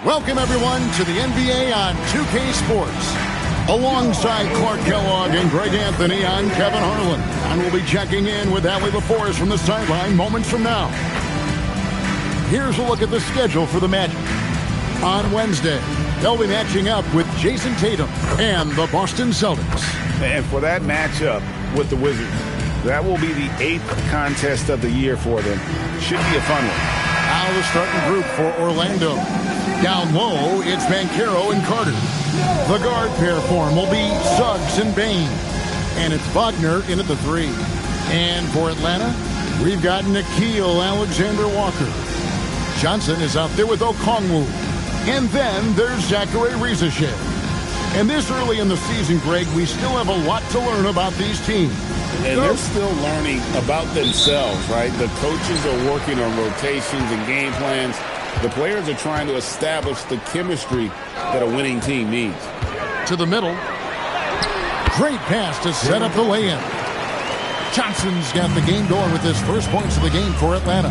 Welcome, everyone, to the NBA on 2K Sports. Alongside Clark Kellogg and Greg Anthony, I'm Kevin Harlan. And we'll be checking in with Allie LaForce from the sideline moments from now. Here's a look at the schedule for the Magic. On Wednesday, they'll be matching up with Jason Tatum and the Boston Celtics. And for that matchup with the Wizards, that will be the 8th contest of the year for them. Should be a fun one. Now the starting group for Orlando. Down low, it's Banchero and Carter. The guard pair form will be Suggs and Bain. And it's Wagner in at the 3. And for Atlanta, we've got Nickeil Alexander-Walker. Johnson is out there with Okongwu. And then there's Zachary Rizachev. And this early in the season, Greg, we still have a lot to learn about these teams. And they're still learning about themselves, right? The coaches are working on rotations and game plans. The players are trying to establish the chemistry that a winning team needs. To the middle. Great pass to set up the lay-in. Johnson's got the game going with his first points of the game for Atlanta.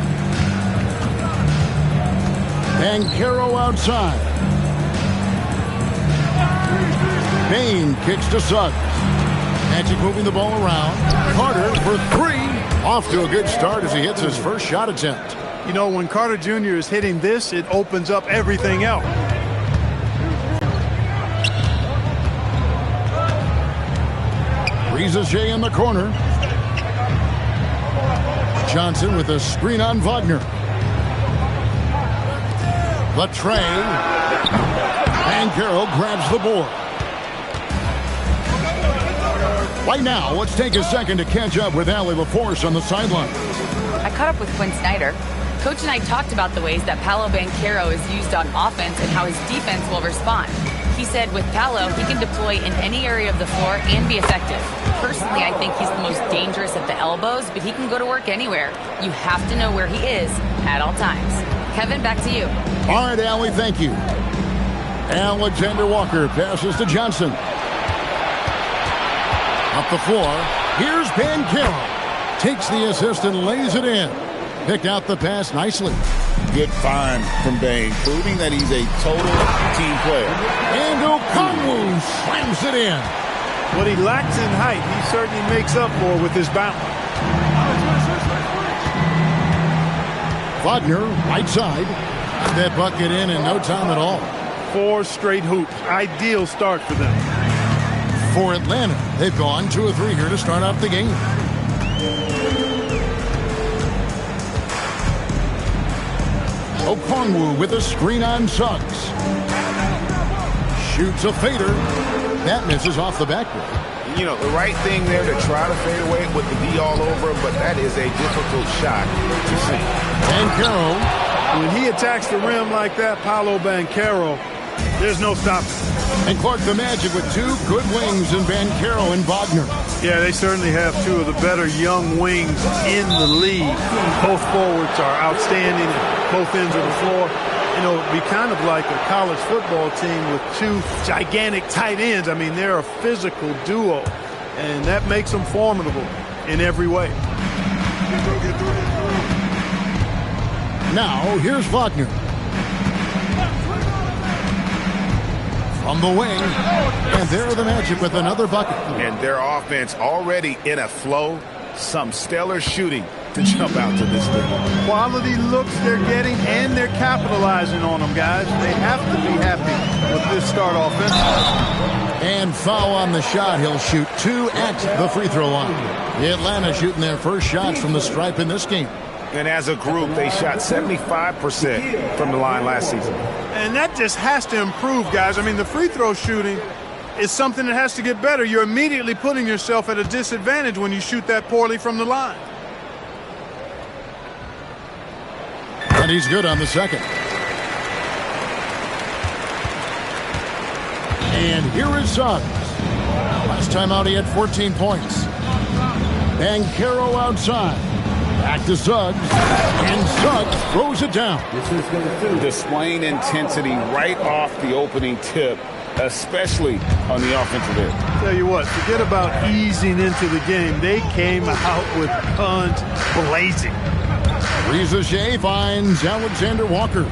Banchero outside. Bain kicks to Suggs. Magic moving the ball around. Carter for 3. Off to a good start as he hits his first shot attempt. You know, when Carter Jr. is hitting this, it opens up everything else. Rizachev in the corner. Johnson with a screen on Wagner. Latre. Banchero grabs the board. Right now, let's take a second to catch up with Allie LaForce on the sideline. I caught up with Quinn Snyder. Coach and I talked about the ways that Paolo Banchero is used on offense and how his defense will respond. He said with Paolo, he can deploy in any area of the floor and be effective. Personally, I think he's the most dangerous at the elbows, but he can go to work anywhere. You have to know where he is at all times. Kevin, back to you. All right, Allie, thank you. Alexander-Walker passes to Johnson. Up the floor, here's Banchero. Takes the assist and lays it in. Picked out the pass nicely. Good find from Bain, proving that he's a total team player. And Okongwu slams it in. What he lacks in height, he certainly makes up for with his bounce. Wagner, right side. That bucket in no time at all. 4 straight hoops. Ideal start for them. For Atlanta, they've gone 2 of 3 here to start off the game. Okongwu with a screen on Suggs. Shoots a fader. That misses off the backboard. You know, the right thing there to try to fade away with the D all over, but that is a difficult shot to see. Banchero. When he attacks the rim like that, Paolo Banchero, there's no stopping. And Clark, the Magic with 2 good wings in Banchero and Wagner. Yeah, they certainly have 2 of the better young wings in the league. Both forwards are outstanding at both ends of the floor. You know, it'd be kind of like a college football team with 2 gigantic tight ends. I mean, they're a physical duo, and that makes them formidable in every way. Now, here's Wagner. From the wing, and there are the Magic with another bucket. And their offense already in a flow. Some stellar shooting to jump out to this thing. Quality looks they're getting, and they're capitalizing on them, guys. They have to be happy with this start offensively. And foul on the shot. He'll shoot 2 at the free throw line. Atlanta shooting their first shots from the stripe in this game. And as a group, they shot 75% from the line last season. And that just has to improve, guys. I mean, the free throw shooting is something that has to get better. You're immediately putting yourself at a disadvantage when you shoot that poorly from the line. And he's good on the second. And here is Suggs. Last time out, he had 14 points. Banchero outside. Back to Suggs, and Suggs throws it down. Displaying intensity right off the opening tip, especially on the offensive end. Tell you what, forget about easing into the game. They came out with guns blazing. Rizachev finds Alexander-Walker.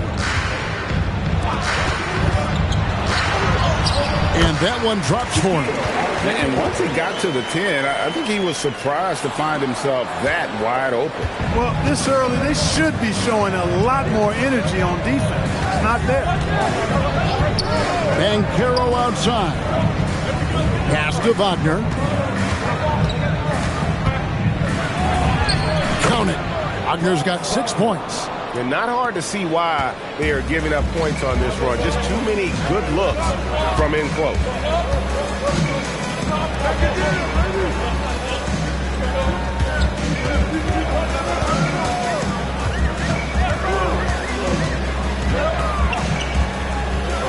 And that one drops for him. And once he got to the 10, I think he was surprised to find himself that wide open. Well, this early, they should be showing a lot more energy on defense. It's not there. Banchero outside. Pass to Wagner. Count it. Wagner's got 6 points. And not hard to see why they are giving up points on this run. Just too many good looks from in close.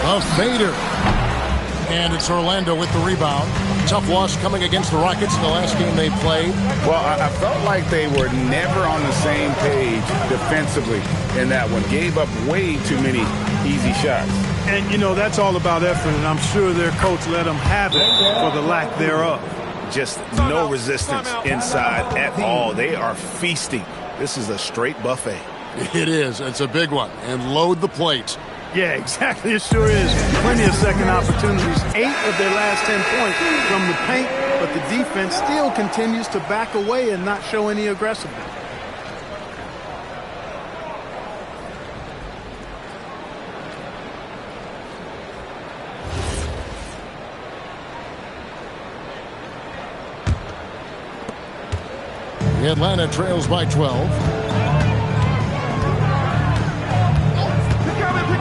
A fader. And it's Orlando with the rebound. Tough loss coming against the Rockets in the last game they played. Well, I felt like they were never on the same page defensively in that one. Gave up way too many easy shots. And, you know, that's all about effort, and I'm sure their coach let them have it for the lack thereof. Just no resistance inside at all. They are feasting. This is a straight buffet. It is. It's a big one. And load the plate. Yeah, exactly. It sure is. Plenty of second opportunities. 8 of their last 10 points from the paint, but the defense still continues to back away and not show any aggressiveness. Atlanta trails by 12.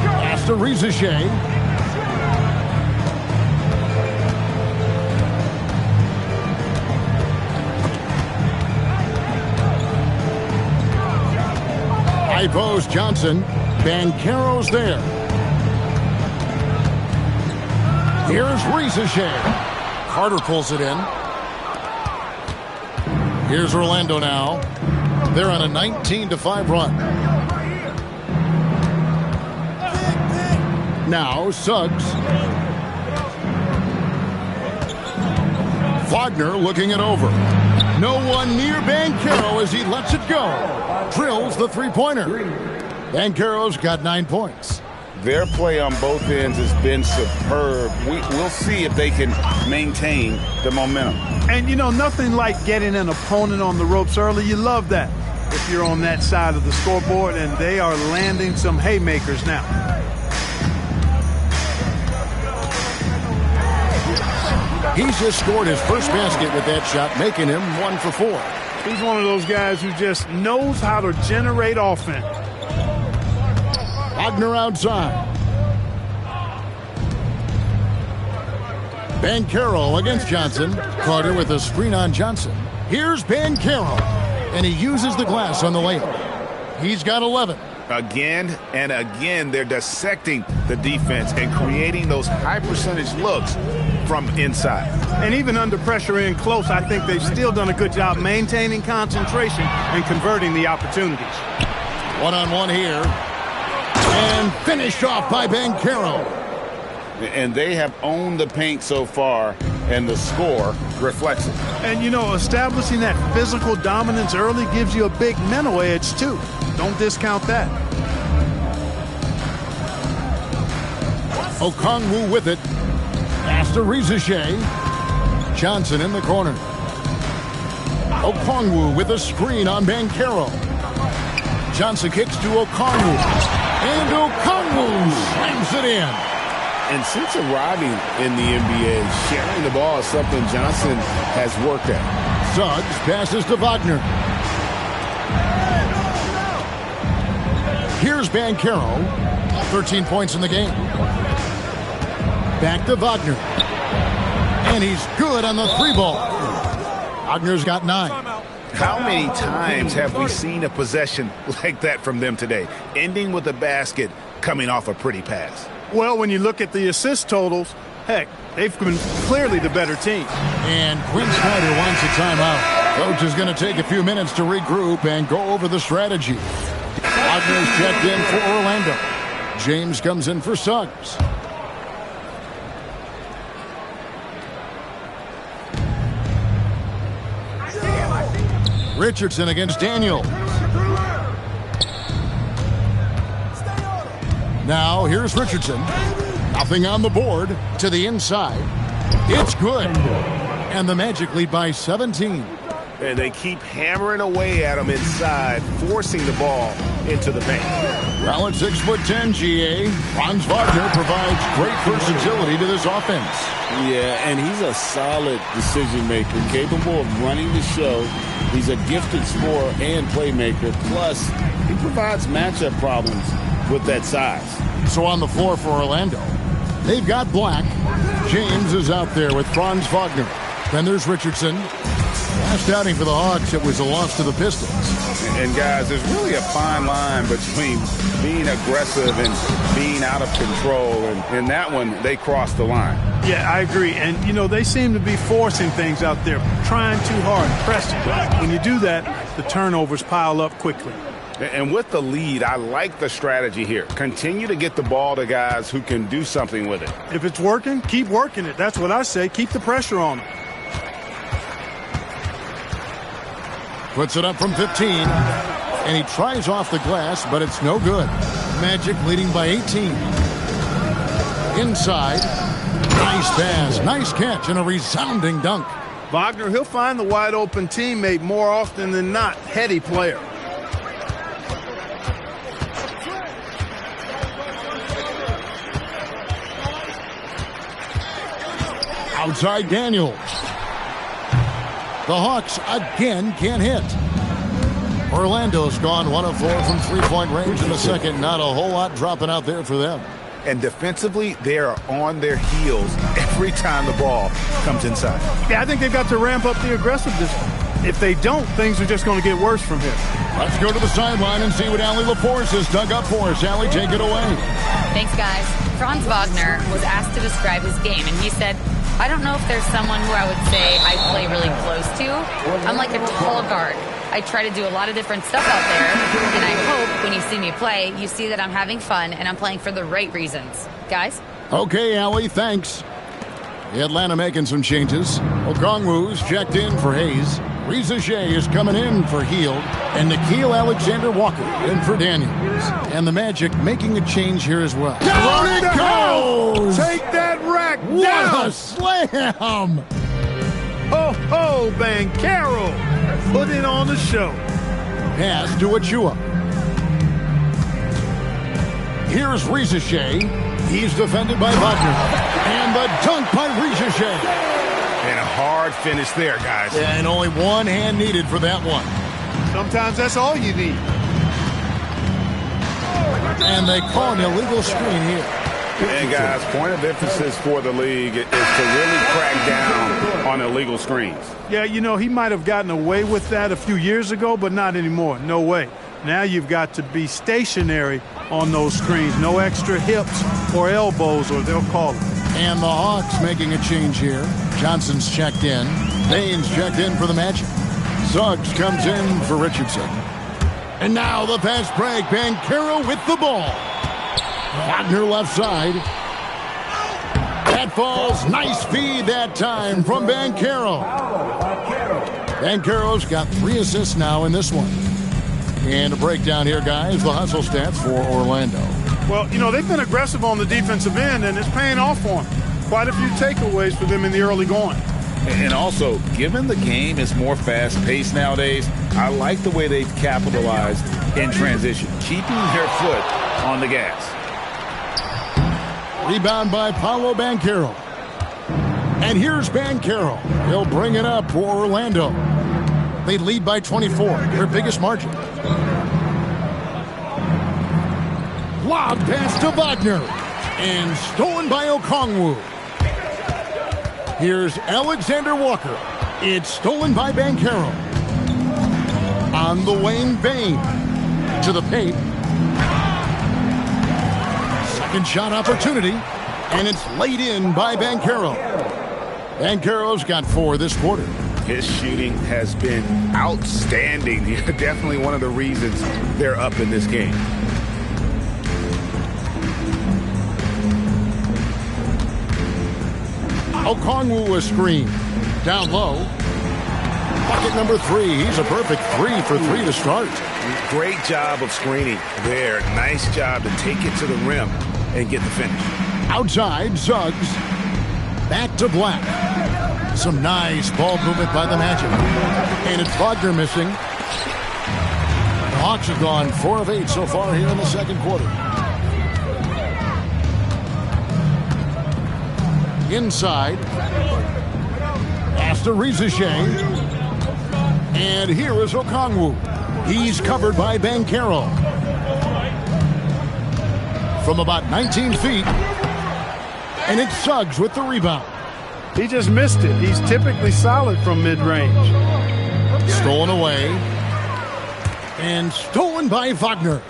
Pass to Rizeshe. High post Johnson. Banchero's there. Here's Rizeshe. Carter pulls it in. Here's Orlando now. They're on a 19-5 run. Now Suggs. Wagner looking it over. No one near Banchero as he lets it go. Drills the three-pointer. Banchero's got 9 points. Their play on both ends has been superb. We'll see if they can maintain the momentum. And, you know, nothing like getting an opponent on the ropes early. You love that if you're on that side of the scoreboard, and they are landing some haymakers now. He's just scored his first basket with that shot, making him 1 for 4. He's one of those guys who just knows how to generate offense. Wagner outside. Banchero against Johnson. Carter with a screen on Johnson. Here's Banchero, and he uses the glass on the layup. He's got 11. Again and again, they're dissecting the defense and creating those high-percentage looks from inside. And even under pressure in close, I think they've still done a good job maintaining concentration and converting the opportunities. One-on-one here. And finished off by Banchero. And they have owned the paint so far, and the score reflects it. And, you know, establishing that physical dominance early gives you a big mental edge, too. Don't discount that. Okongwu with it. Pass to Rizeshe. Johnson in the corner. Okongwu with a screen on Banchero. Johnson kicks to Okongwu. And Okongwu slams it in. And since arriving in the NBA, sharing the ball is something Johnson has worked at. Suggs passes to Wagner. Here's Banchero. 13 points in the game. Back to Wagner. And he's good on the three ball. Wagner's got 9. How many times have we seen a possession like that from them today, ending with a basket coming off a pretty pass? Well, when you look at the assist totals, heck, they've been clearly the better team. And Quinn Snyder wants a timeout. Coach is going to take a few minutes to regroup and go over the strategy. Wagner's checked in for Orlando. James comes in for Suggs. Richardson against Daniel. Now here's Richardson. Nothing on the board to the inside. It's good. And the Magic lead by 17. And they keep hammering away at him inside, forcing the ball into the paint. Well, at 6'10", GA, Franz Wagner provides great versatility to this offense. Yeah, and he's a solid decision maker, capable of running the show. He's a gifted scorer and playmaker. Plus, he provides matchup problems with that size. So on the floor for Orlando, they've got Black. James is out there with Franz Wagner. Then there's Richardson. Last outing for the Hawks, it was a loss to the Pistons. And guys, there's really a fine line between being aggressive and being out of control. And in that one, they crossed the line. Yeah, I agree. And, you know, they seem to be forcing things out there, trying too hard, pressing. When you do that, the turnovers pile up quickly. And with the lead, I like the strategy here. Continue to get the ball to guys who can do something with it. If it's working, keep working it. That's what I say. Keep the pressure on them. Puts it up from 15, and he tries off the glass, but it's no good. Magic leading by 18. Inside, nice pass, nice catch, and a resounding dunk. Wagner, he'll find the wide-open teammate more often than not. Heady player. Outside Daniels. The Hawks again can't hit. Orlando's gone 1 of 4 from three-point range in the second. Not a whole lot dropping out there for them. And defensively, they are on their heels every time the ball comes inside. Yeah, I think they've got to ramp up the aggressiveness. If they don't, things are just going to get worse from here. Let's go to the sideline and see what Allie LaForce has dug up for us. Allie, take it away. Thanks, guys. Franz Wagner was asked to describe his game, and he said, I don't know if there's someone who I would say I play really close to. I'm like a tall guard. I try to do a lot of different stuff out there, and I hope when you see me play, you see that I'm having fun and I'm playing for the right reasons. Guys? Okay, Allie, thanks. The Atlanta making some changes. Okongwu's checked in for Hayes. Reza Shea is coming in for Hield. And Nickeil Alexander-Walker in for Daniels. And the Magic making a change here as well. Down it goes! Take that rack What down! a slam! Ho, Banchero! Put it on the show. Pass to Achua. Here's Reza Shea. He's defended by Wagner. And the dunk by Reza Shea. And a hard finish there, guys. Yeah, and only one hand needed for that one. Sometimes that's all you need. And they call an illegal screen here. And guys, point of emphasis for the league is to really crack down on illegal screens. Yeah, you know, he might have gotten away with that a few years ago, but not anymore. No way. Now you've got to be stationary on those screens. No extra hips or elbows, or they'll call it. And the Hawks making a change here. Johnson's checked in. Baines checked in for the Magic. Suggs comes in for Richardson. And now the fast break. Banchero with the ball. Wagner left side. That falls. Nice feed that time from Banchero. Banchero's got 3 assists now in this one. And a breakdown here, guys. The hustle stats for Orlando. Well, you know, they've been aggressive on the defensive end, and it's paying off for them. Quite a few takeaways for them in the early going. And also, given the game is more fast-paced nowadays, I like the way they've capitalized in transition, keeping their foot on the gas. Rebound by Paolo Banchero. And here's Banchero. He'll bring it up for Orlando. They lead by 24, their biggest margin. Lob pass to Wagner. And stolen by Okongwu. Here's Alexander Walker. It's stolen by Banchero. On the wing, Bain. To the paint. Second shot opportunity. And it's laid in by Banchero. Banchero's got 4 this quarter. His shooting has been outstanding. Definitely one of the reasons they're up in this game. Okongwu a screen. Down low. Bucket number 3. He's a perfect 3 for 3 to start. Great job of screening there. Nice job to take it to the rim and get the finish. Outside, Suggs. Back to Black. Some nice ball movement by the Magic. And it's Wagner missing. The Hawks have gone 4 of 8 so far here in the second quarter. Inside. Pass to Rizeshe. And here is Okongwu. He's covered by Banchero. From about 19 feet. And it's Suggs with the rebound. He just missed it. He's typically solid from mid-range. Stolen away. And stolen by Wagner.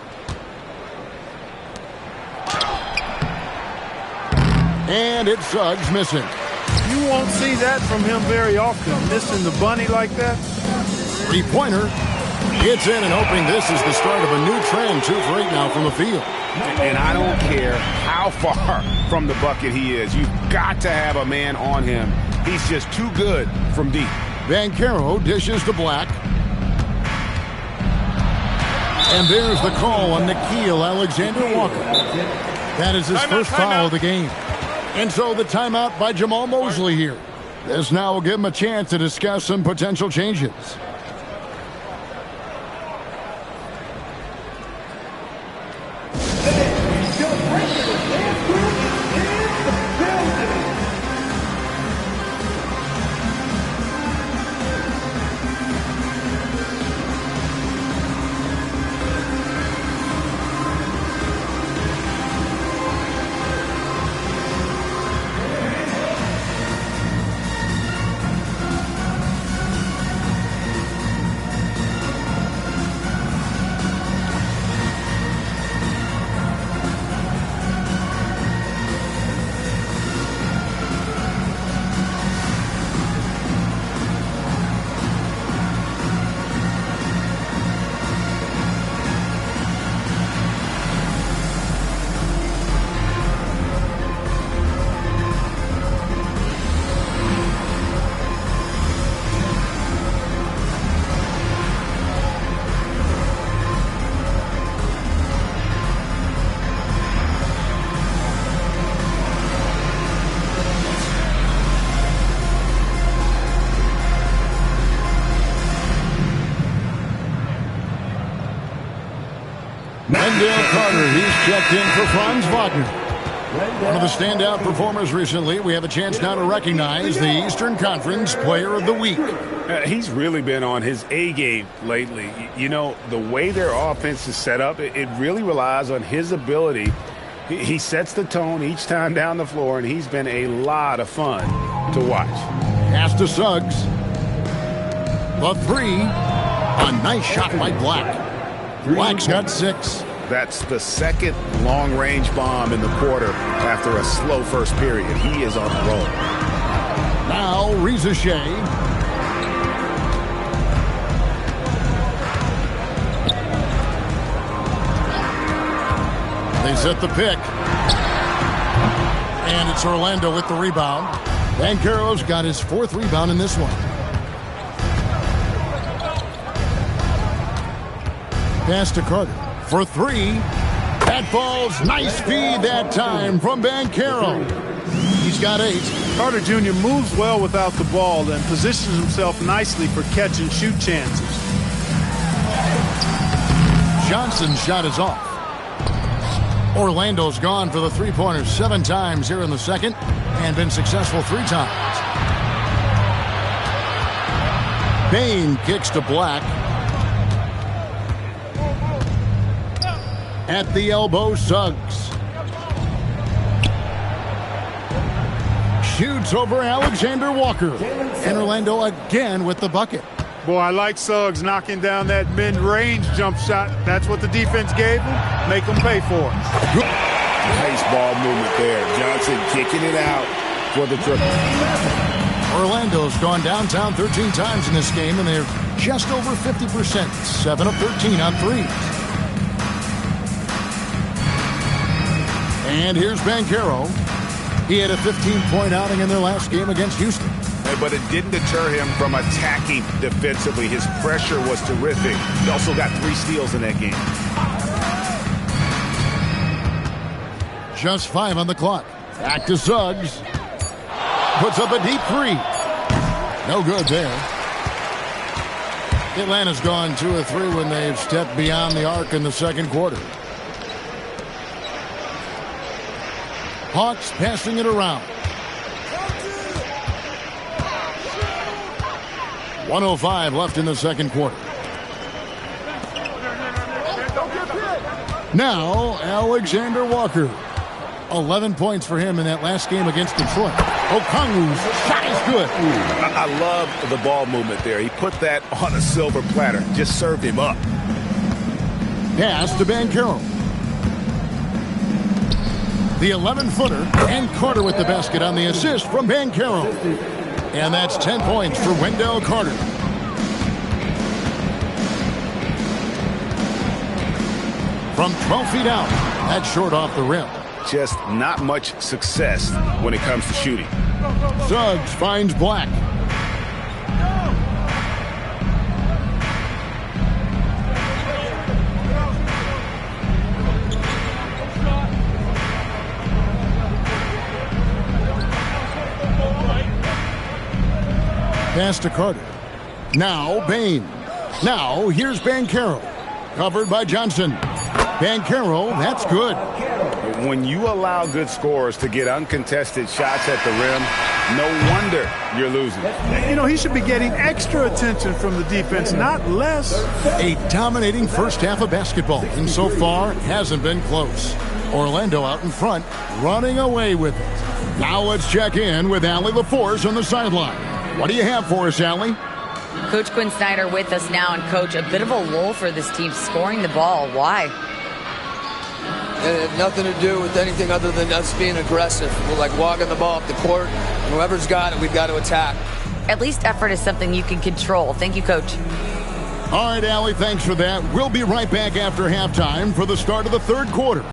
And it's Suggs missing. You won't see that from him very often, missing the bunny like that. Three-pointer. It's in and hoping this is the start of a new trend. 2 for 8 now from the field. And I don't care how far from the bucket he is. You've got to have a man on him. He's just too good from deep. Banchero dishes to Black. And there's the call on Nickeil Alexander-Walker. That is his first foul of the game. And so the timeout by Jamal Mosley here. This now will give him a chance to discuss some potential changes. Wendell Carter, he's checked in for Franz Wagner. One of the standout performers recently. We have a chance now to recognize the Eastern Conference Player of the Week. He's really been on his A game lately. You know, the way their offense is set up, it really relies on his ability. He sets the tone each time down the floor, and he's been a lot of fun to watch. Pass to Suggs. The three. A nice shot by Black. Black's got 6. That's the second long-range bomb in the quarter after a slow first period. He is on the roll. Now, Rizeshe. They set the pick. And it's Orlando with the rebound. Banchero's got his 4th rebound in this one. Pass to Carter for 3. That falls. Nice feed that time from Banchero. He's got 8. Carter Jr. moves well without the ball and positions himself nicely for catch and shoot chances. Johnson's shot is off. Orlando's gone for the three-pointers 7 times here in the second and been successful 3 times. Bain kicks to Black. At the elbow, Suggs. Shoots over Alexander Walker. And Orlando again with the bucket. Boy, I like Suggs knocking down that mid-range jump shot. That's what the defense gave him. Make them pay for it. Nice ball movement there. Johnson kicking it out for the triple. Orlando's gone downtown 13 times in this game, and they're just over 50%. 7 of 13 on threes. And here's Banchero. He had a 15-point outing in their last game against Houston. But it didn't deter him from attacking defensively. His pressure was terrific. He also got 3 steals in that game. Just 5 on the clock. Back to Suggs. Puts up a deep 3. No good there. Atlanta's gone 2 of 3 when they've stepped beyond the arc in the second quarter. Hawks passing it around. 1:05 left in the second quarter. Now, Alexander Walker. 11 points for him in that last game against Detroit. Okongwu's shot is good. I love the ball movement there. He put that on a silver platter. Just served him up. Pass to Banchero. The 11-footer, and Carter with the basket on the assist from Banchero. And that's 10 points for Wendell Carter. From 12 feet out, that's short off the rim. Just not much success when it comes to shooting. Suggs finds Black. Pass to Carter. Now Bain. Now here's Banchero. Covered by Johnson. Banchero, that's good. When you allow good scorers to get uncontested shots at the rim, no wonder you're losing. You know, he should be getting extra attention from the defense, not less. A dominating first half of basketball, and so far hasn't been close. Orlando out in front, running away with it. Now let's check in with Allie LaForce on the sideline. What do you have for us, Allie? Coach Quinn Snyder with us now, and Coach, a bit of a lull for this team scoring the ball. Why? It had nothing to do with anything other than us being aggressive. We're like walking the ball up the court. Whoever's got it, we've got to attack. At least effort is something you can control. Thank you, Coach. All right, Allie, thanks for that. We'll be right back after halftime for the start of the third quarter.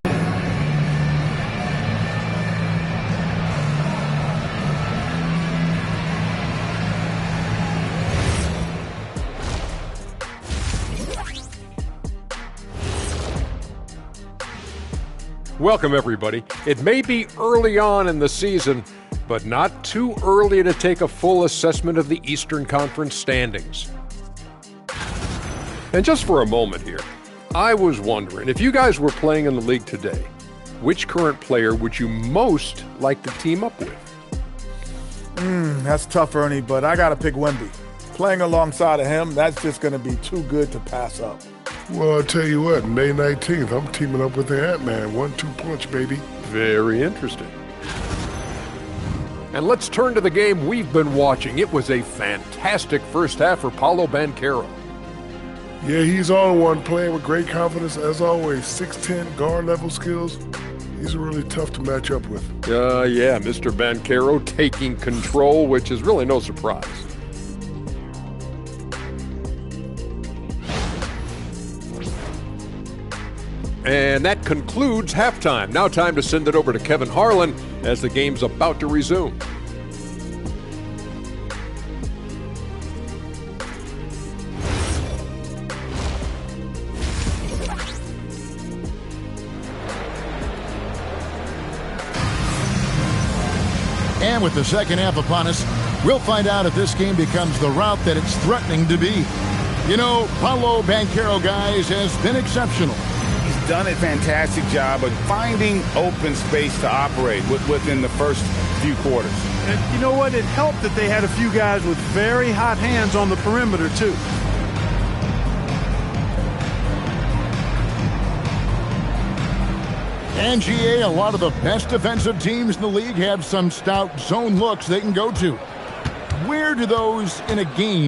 Welcome, everybody. It may be early on in the season, but not too early to take a full assessment of the Eastern Conference standings. And just for a moment here, I was wondering, if you guys were playing in the league today, which current player would you most like to team up with? That's tough, Ernie, but I got to pick Wemby. Playing alongside of him, that's just going to be too good to pass up. Well, I'll tell you what, May 19th, I'm teaming up with the Ant-Man. 1-2 punch, baby. Very interesting. And let's turn to the game we've been watching. It was a fantastic first half for Paolo Banchero. Yeah, he's on one, playing with great confidence, as always. 6'10", guard-level skills. He's really tough to match up with. Yeah, Mr. Banchero taking control, which is really no surprise. And that concludes halftime. Now time to send it over to Kevin Harlan as the game's about to resume. And with the second half upon us, we'll find out if this game becomes the route that it's threatening to be. You know, Paolo Banchero, guys, has been exceptional. He's done a fantastic job of finding open space to operate within the first few quarters. And you know what? It helped that they had a few guys with very hot hands on the perimeter, too. And GA, a lot of the best defensive teams in the league have some stout zone looks they can go to. Where do those in a game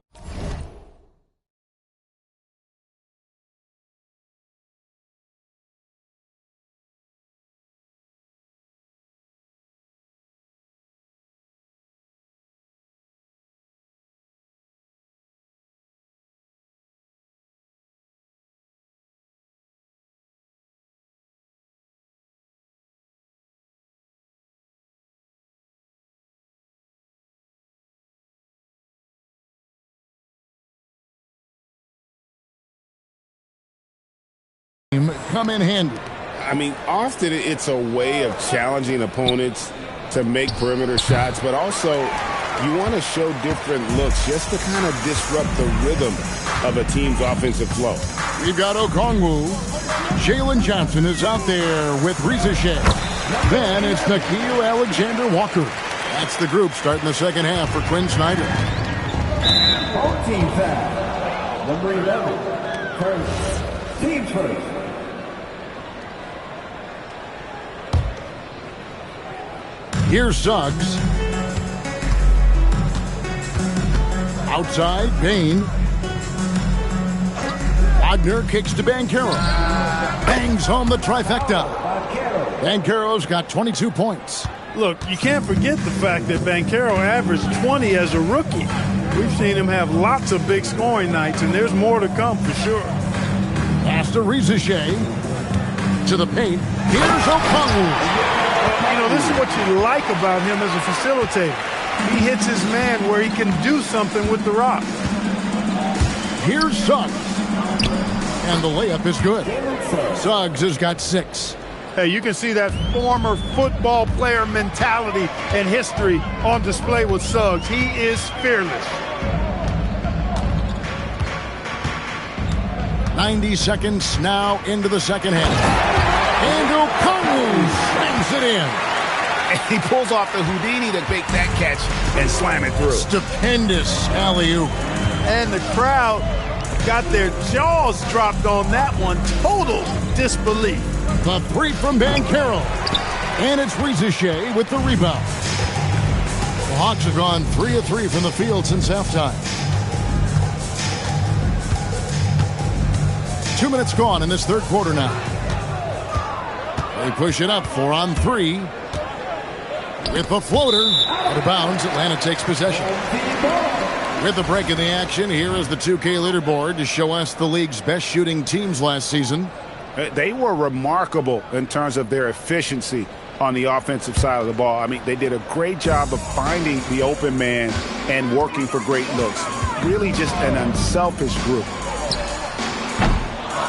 could come in handy. I mean, often it's a way of challenging opponents to make perimeter shots, but also you want to show different looks just to kind of disrupt the rhythm of a team's offensive flow. We've got Okongwu. Jalen Johnson is out there with Rizeshe. Then it's Nickeil Alexander-Walker. That's the group starting the second half for Quinn Snyder. Team foul. Number 11. First. Team first. Here's Suggs. Outside, Bain. Wagner kicks to Banchero. Bangs home the trifecta. Banchero's got 22 points. Look, you can't forget the fact that Banchero averaged 20 as a rookie. We've seen him have lots of big scoring nights, and there's more to come for sure. Pass to Rizeshe. To the paint. Here's Okongwu. You know, this is what you like about him as a facilitator. He hits his man where he can do something with the rock. Here's Suggs. And the layup is good. Suggs has got 6. Hey, you can see that former football player mentality and history on display with Suggs. He is fearless. 90 seconds now into the second half. And Okongwu slams it in. And he pulls off the Houdini to make that catch and slam it through. Stupendous alley-oop. And the crowd got their jaws dropped on that one. Total disbelief. The three from Banchero. And it's Rizeshe with the rebound. The Hawks have gone 3 of 3 from the field since halftime. 2 minutes gone in this third quarter now. They push it up 4 on 3. With the floater. Out of bounds, Atlanta takes possession. With the break in the action, here is the 2K leaderboard to show us the league's best shooting teams last season. They were remarkable in terms of their efficiency on the offensive side of the ball. I mean, they did a great job of finding the open man and working for great looks. Really just an unselfish group.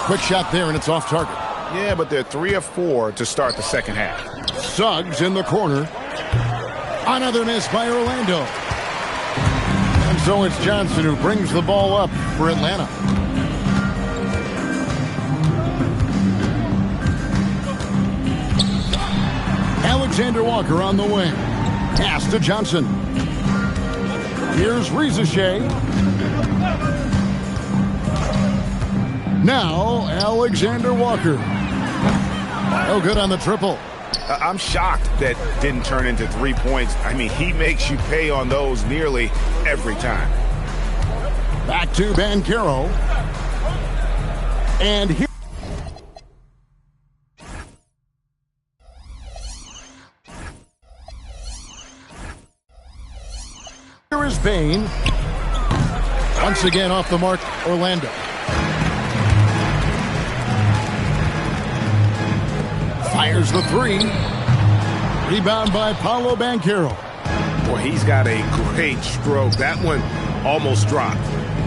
Quick shot there, and it's off target. Yeah, but they're 3 of 4 to start the second half. Suggs in the corner. Another miss by Orlando. And so it's Johnson who brings the ball up for Atlanta. Alexander Walker on the wing. Pass to Johnson. Here's Rizeshe. Now Alexander Walker. No good on the triple. I'm shocked that didn't turn into 3 points. I mean, he makes you pay on those nearly every time. Back to Banchero. And here is Bain. Once again off the mark, Orlando. Fires the 3. Rebound by Paolo Banchero. Boy, he's got a great stroke. That one almost dropped.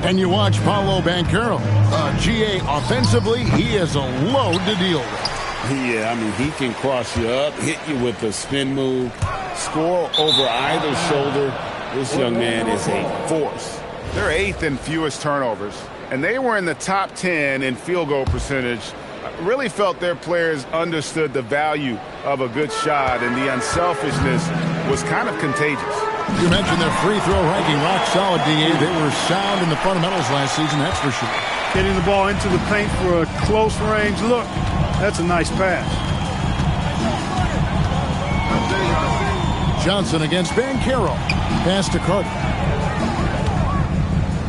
And you watch Paolo Banchero. GA offensively, he is a load to deal with. Yeah, I mean, he can cross you up, hit you with a spin move, score over either shoulder. This young man is a force. They're 8th in fewest turnovers, and they were in the top 10 in field goal percentage. Really felt their players understood the value of a good shot, and the unselfishness was kind of contagious. You mentioned their free throw ranking, rock solid, DA. They were sound in the fundamentals last season, that's for sure. Getting the ball into the paint for a close range look. That's a nice pass. Johnson against Banchero. Pass to Carter.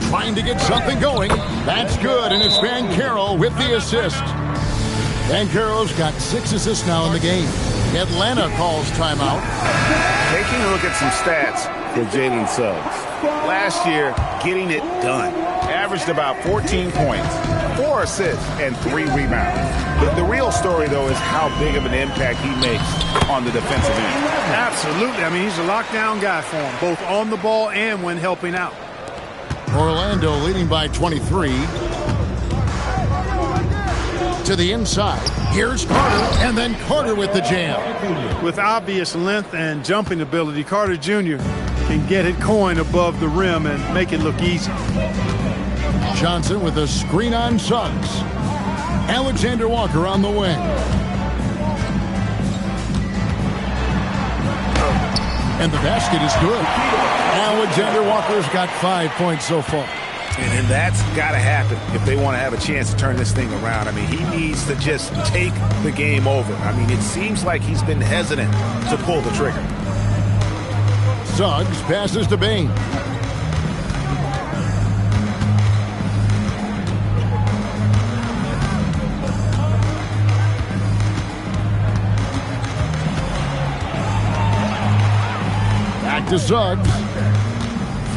Trying to get something going. That's good, and it's Banchero with the assist. Banchero's got 6 assists now in the game. Atlanta calls timeout. Taking a look at some stats For Jalen Suggs. last year, getting it done. Averaged about 14 points, 4 assists, and 3 rebounds. The real story, though, is how big of an impact he makes on the defensive end. Absolutely. I mean, he's a lockdown guy for him, both on the ball and when helping out. Orlando leading by 23. to the inside. Here's Carter, and then Carter with the jam. With obvious length and jumping ability, Carter Jr. can get it coin above the rim and make it look easy. Johnson with a screen on Suggs. Alexander Walker on the wing. And the basket is good. Alexander Walker's got 5 points so far. And that's got to happen if they want to have a chance to turn this thing around. I mean, he needs to just take the game over. I mean, it seems like he's been hesitant to pull the trigger. Suggs passes to Bain. Back to Suggs.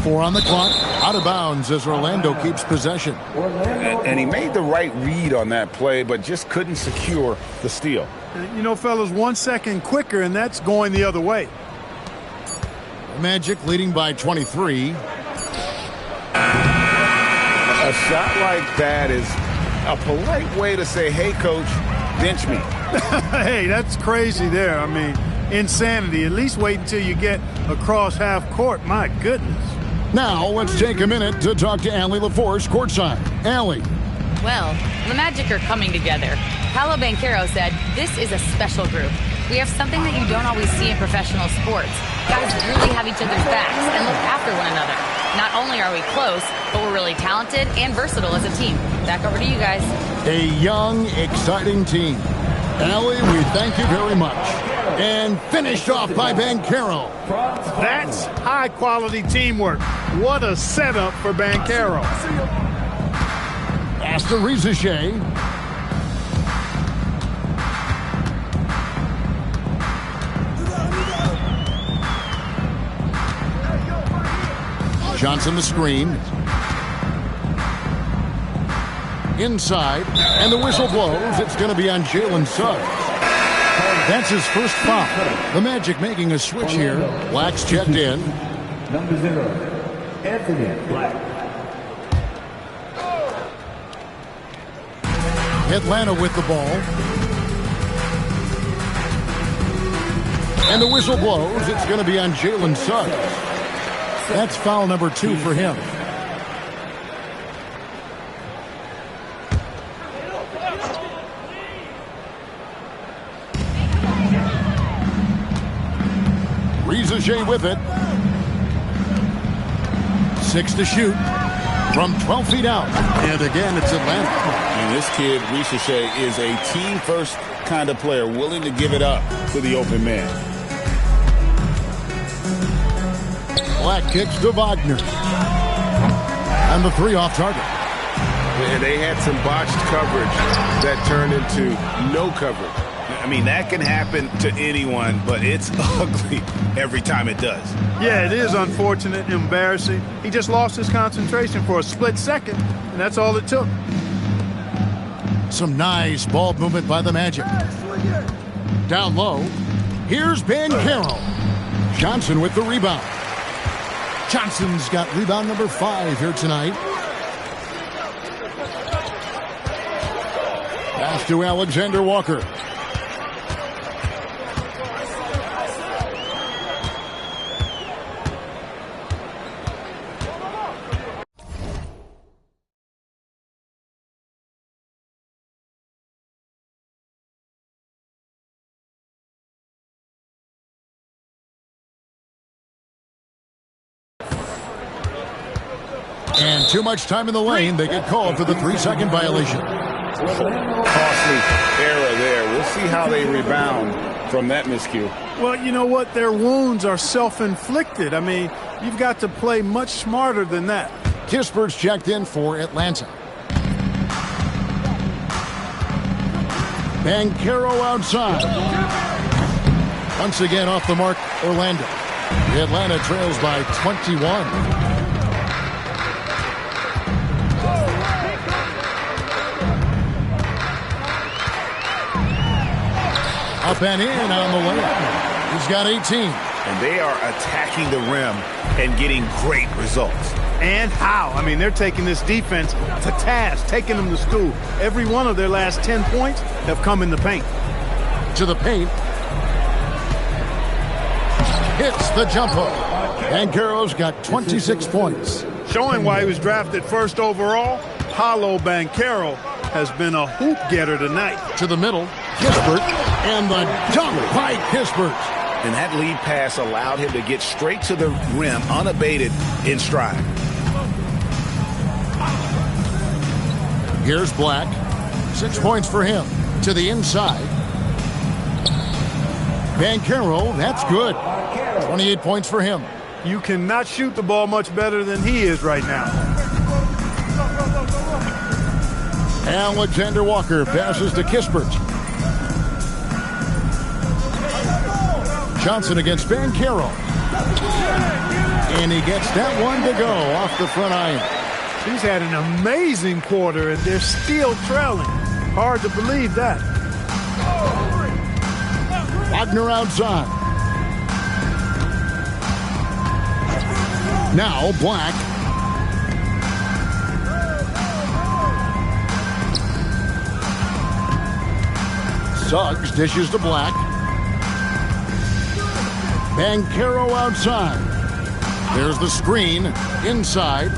4 on the clock. Out of bounds as Orlando keeps possession. And he made the right read on that play, but just couldn't secure the steal. You know, fellas, 1 second quicker, and that's going the other way. Magic leading by 23. A shot like that is a polite way to say, hey, coach, bench me. Hey, that's crazy there. I mean, insanity. At least wait until you get across half court. My goodness. Now, let's take a minute to talk to Allie LaForce courtside. Allie. Well, the Magic are coming together. Paolo Banchero said, this is a special group. We have something that you don't always see in professional sports. Guys really have each other's backs and look after one another. Not only are we close, but we're really talented and versatile as a team. Back over to you guys. A young, exciting team. Allie, we thank you very much. And finished off by Banchero. That's high-quality teamwork. What a setup for Banchero. Pass to Rizachet. Johnson the screen. Inside, and the whistle blows. It's going to be on Jalen Suggs. That's his first foul. The Magic making a switch here. Black's checked in. Number 0, Anthony Black. Atlanta with the ball. And the whistle blows. It's going to be on Jalen Suggs. That's foul number 2 for him. Rizachet with it. 6 to shoot from 12 feet out. And again, it's Atlanta. And this kid, Rizachet, is a team-first kind of player, willing to give it up to the open man. Black kicks to Wagner. And the 3 off target. And they had some botched coverage that turned into no coverage. I mean, that can happen to anyone, but it's ugly every time it does. Yeah, it is unfortunate, embarrassing. He just lost his concentration for a split second, and that's all it took. Some nice ball movement by the Magic. Down low. Here's Banchero. Johnson with the rebound. Johnson's got rebound number 5 here tonight. Pass to Alexander Walker. And too much time in the lane. They get called for the 3-second violation. Costly error there. We'll see how they rebound from that miscue. Well, you know what? Their wounds are self-inflicted. I mean, you've got to play much smarter than that. Kispert's checked in for Atlanta. Banchero outside. Once again off the mark, Orlando. Atlanta trails by 21. Up and in on the layup. He's got 18. And they are attacking the rim and getting great results. And how? I mean, they're taking this defense to task, taking them to school. Every one of their last 10 points have come in the paint. To the paint. Hits the jump hook. Banchero's got 26 points. Showing why he was drafted first overall, Paolo Banchero has been a hoop getter tonight. To the middle, Kispert, and the dunk by Kispert. And that lead pass allowed him to get straight to the rim, unabated in stride. Here's Black. 6 points for him. To the inside. Banchero, that's good. 28 points for him. You cannot shoot the ball much better than he is right now. Alexander Walker passes to Kispert. Johnson against Banchero. And he gets that one to go off the front iron. He's had an amazing quarter, and they're still trailing. Hard to believe that. Wagner outside. Now Black. Suggs dishes to Black. Banchero outside. There's the screen. Inside.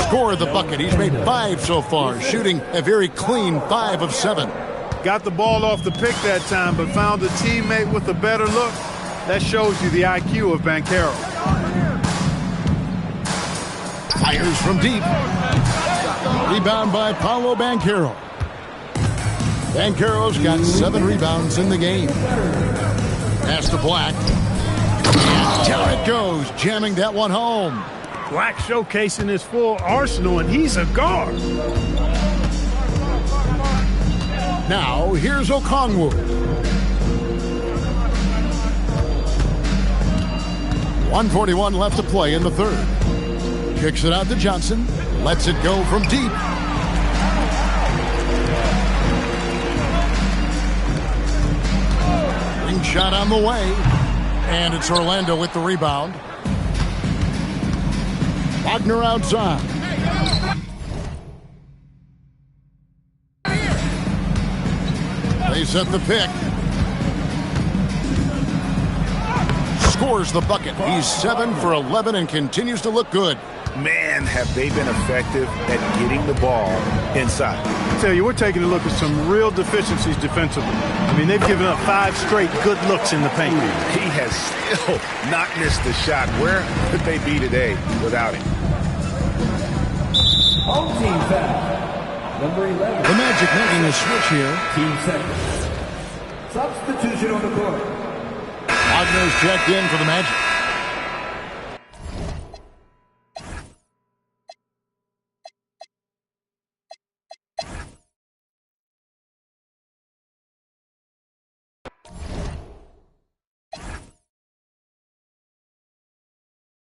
Score the bucket. He's made 5 so far, shooting a very clean 5 of 7. Got the ball off the pick that time, but found a teammate with a better look. That shows you the IQ of Banchero. Fires from deep. Rebound by Paolo Banchero. Banchero's got 7 rebounds in the game. Pass to Black. And down it goes, jamming that one home. Black showcasing his full arsenal, and he's a guard. Now, here's Okongwu. 1:41 left to play in the third. Kicks it out to Johnson. Lets it go from deep. Ring shot on the way. And it's Orlando with the rebound. Wagner outside. They set the pick. Scores the bucket. He's 7 for 11 and continues to look good. Man, have they been effective at getting the ball inside. I tell you, we're taking a look at some real deficiencies defensively. I mean, they've given up 5 straight good looks in the paint. He has still not missed the shot. Where could they be today without him? Home team foul. Number 11. The Magic making a switch here. Team seconds. Substitution on the court. Wagner's checked in for the Magic.